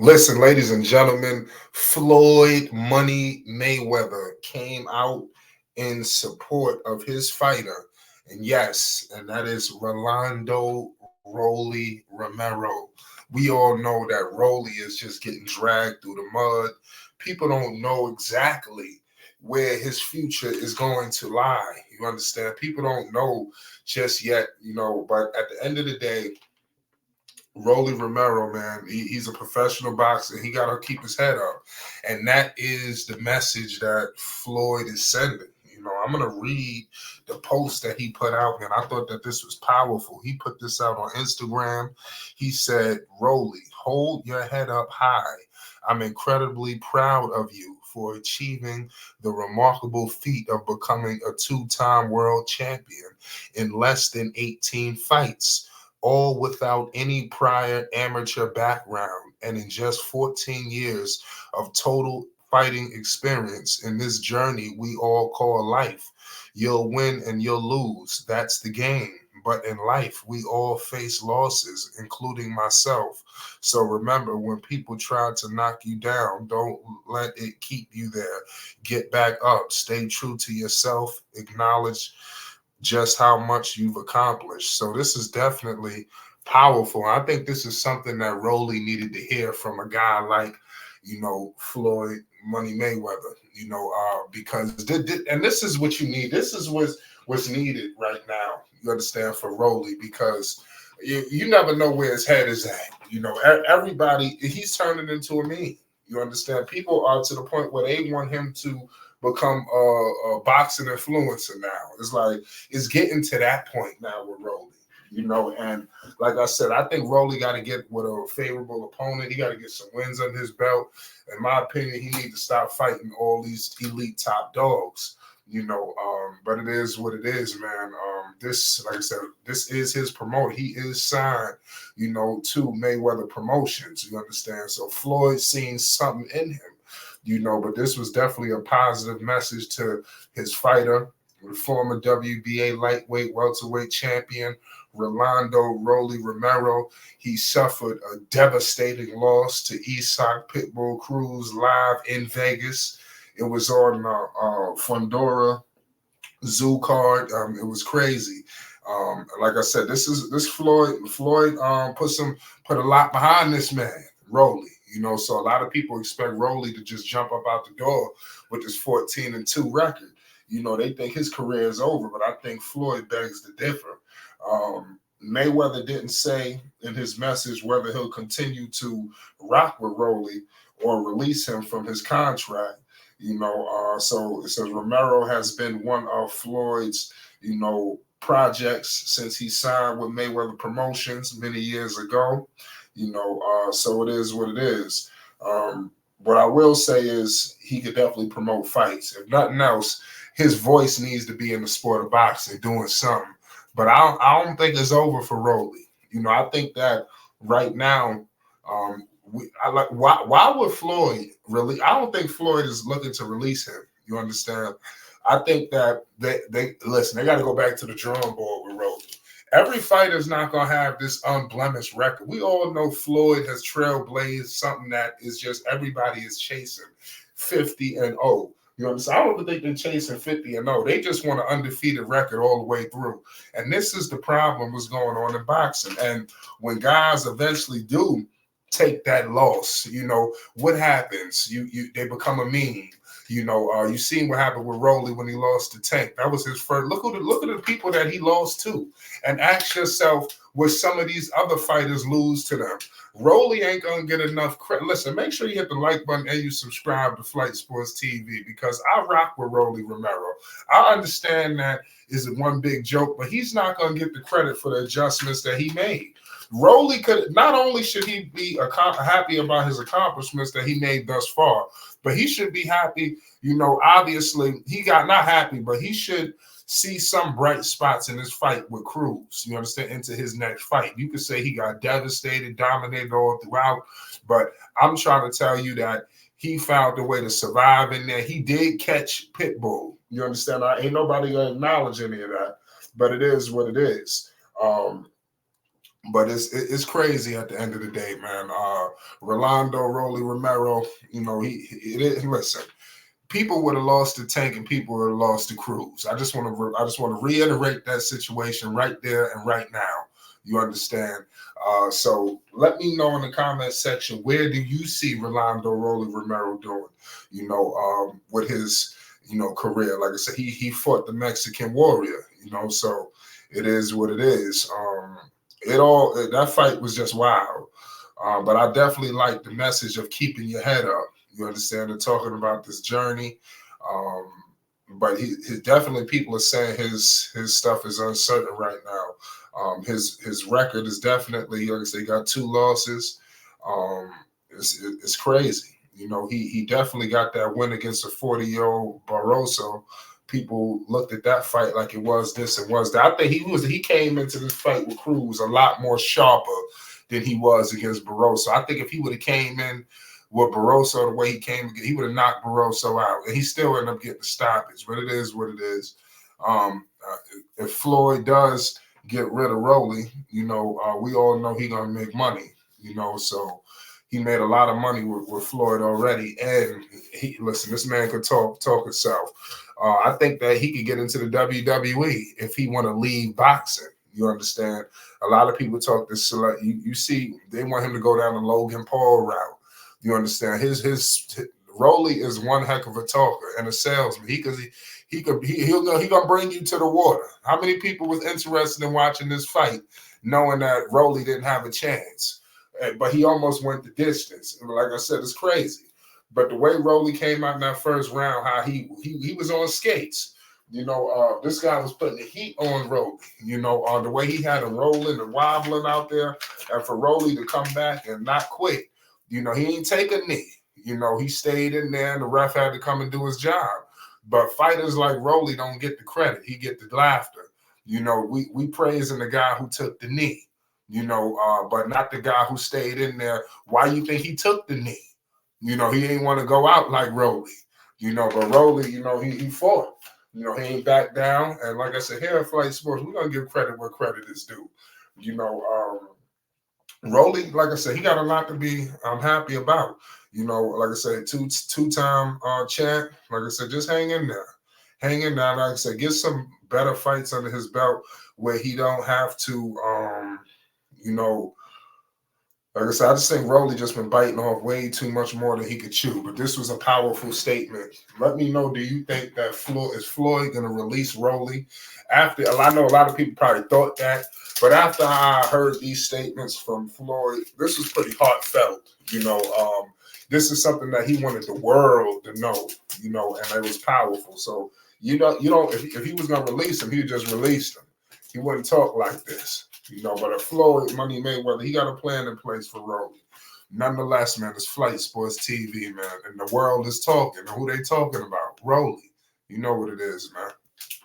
Listen, ladies and gentlemen, Floyd Money Mayweather came out in support of his fighter. And yes, and that is Rolando Rolly Romero. We all know that Rolly is just getting dragged through the mud. People don't know exactly where his future is going to lie. You understand? People don't know just yet, but at the end of the day, Rolly Romero, man, he's a professional boxer. He got to keep his head up. And that is the message that Floyd is sending. I'm going to read the post that he put out, man. I thought that this was powerful. He put this out on Instagram. He said, Rolly, hold your head up high. I'm incredibly proud of you for achieving the remarkable feat of becoming a two-time world champion in less than 18 fights, all without any prior amateur background, and in just 14 years of total fighting experience in this journey we all call life. You'll win and you'll lose. That's the game. But in life, we all face losses, including myself. So remember, when people try to knock you down, don't let it keep you there. Get back up. Stay true to yourself. Acknowledge just how much you've accomplished. So this is definitely powerful. I think this is something that Rolly needed to hear from a guy like, Floyd Money Mayweather, because and this is what you need. This is what's needed right now. You understand, for Rolly, because you never know where his head is at. Everybody, he's turning into a meme. You understand? People are to the point where they want him to become a boxing influencer now. It's like it's getting to that point now with Rolly. And like I said, I think Rolly got to get with a favorable opponent. He got to get some wins under his belt. In my opinion, he needs to stop fighting all these elite top dogs. But it is what it is, man. This, like I said, this is his promoter. He is signed, to Mayweather Promotions. You understand? So Floyd seen something in him, but this was definitely a positive message to his fighter, the former WBA lightweight welterweight champion, Rolando Rolly Romero. He suffered a devastating loss to Isak Pitbull Cruz live in Vegas. It was on Fondora Zoo card. It was crazy. Like I said, this Floyd put a lot behind this man, Rolly. So a lot of people expect Rolly to just jump up out the door with this 14-2 record. They think his career is over, but I think Floyd begs to differ. Mayweather didn't say in his message whether he'll continue to rock with Rolly or release him from his contract. So it says Romero has been one of Floyd's, projects since he signed with Mayweather Promotions many years ago. So it is what it is. What I will say is he could definitely promote fights. If nothing else, his voice needs to be in the sport of boxing, doing something. But I don't think it's over for Rolly. I think that right now, why would Floyd really? I don't think Floyd is looking to release him. You understand? I think that they listen. They got to go back to the drawing board with Rolly. Every fighter is not going to have this unblemished record. We all know Floyd has trailblazed something that is just everybody is chasing 50-0. You understand? I don't think they're chasing 50-0. They just want an undefeated record all the way through. And this is the problem what's going on in boxing. And when guys eventually do take that loss, what happens? They become a meme. You seen what happened with Rolly when he lost to Tank. That was his first. Look at the people that he lost to, and ask yourself, would some of these other fighters lose to them? Rolly ain't gonna get enough credit. Listen, make sure you hit the like button and you subscribe to Flight Sports TV, because I rock with Rolly Romero. I understand that is one big joke, but he's not gonna get the credit for the adjustments that he made. Rolly could not only should he be happy about his accomplishments that he made thus far, but he should be happy. Obviously he got not happy, but he should see some bright spots in his fight with Cruz. You understand? Into his next fight, you could say he got devastated, dominated all throughout, but I'm trying to tell you that he found a way to survive in there. He did catch Pitbull. You understand? Ain't nobody gonna acknowledge any of that, but it is what it is. But it's crazy at the end of the day, man. Rolando Rolly Romero, you know, listen. People would have lost the Tank and people would have lost the Cruz. I just want to reiterate that situation right there and right now. You understand? So let me know in the comment section, where do you see Rolando Rolly Romero doing? You know, with his career. Like I said, he fought the Mexican Warrior. You know, so it is what it is. That fight was just wild. But I definitely like the message of keeping your head up. You understand? And talking about this journey. Um, but he definitely, people are saying his stuff is uncertain right now. His record is definitely, like I say, he got 2 losses. Um, it's crazy. You know, he definitely got that win against a 40-year-old Barroso. People looked at that fight like it was this and was that. I think he came into this fight with Cruz a lot more sharper than he was against Barroso. I think if he would have came in with Barroso the way he came, he would have knocked Barroso out, and he still ended up getting the stoppage. But it is what it is. If Floyd does get rid of Rolly, you know, we all know he's gonna make money. You know, so he made a lot of money with Floyd already. And listen, this man could talk himself. I think that he could get into the WWE if he want to leave boxing. You understand? A lot of people talk this. You see, they want him to go down the Logan Paul route. You understand? His Rolly is one heck of a talker and a salesman. He'll gonna bring you to the water. How many people was interested in watching this fight, knowing that Rolly didn't have a chance, but he almost went the distance? And like I said, it's crazy. But the way Rolly came out in that first round, how he was on skates. You know, this guy was putting the heat on Rolly. You know, the way he had him rolling and wobbling out there, and for Rolly to come back and not quit. You know, he ain't take a knee. You know, he stayed in there, and the ref had to come and do his job. But fighters like Rolly don't get the credit; he get the laughter. You know, we praising the guy who took the knee. You know, but not the guy who stayed in there. Why you think he took the knee? You know, he ain't want to go out like Rolly. You know, but Rolly, you know, he fought. You know, he ain't back down. And like I said, here at Flight Sports, we're gonna give credit where credit is due. You know, Rolly, like I said, he got a lot to be happy about. You know, like I said, two-time champ. Like I said, just hang in there. Hang in there. Like I said, get some better fights under his belt where he don't have to, you know, like I said, I just think Rolly just been biting off way too much more than he could chew. But this was a powerful statement. Let me know, do you think that Floyd going to release Rolly? After, I know a lot of people probably thought that, but after I heard these statements from Floyd, this was pretty heartfelt. You know, this is something that he wanted the world to know, you know, and it was powerful. So, if he was going to release him, he just released him. He wouldn't talk like this. You know, but a Floyd, Money Mayweather, he got a plan in place for Rolly. Nonetheless, man, it's Flight Sports TV, man, and the world is talking. And who they talking about? Rolly. You know what it is, man.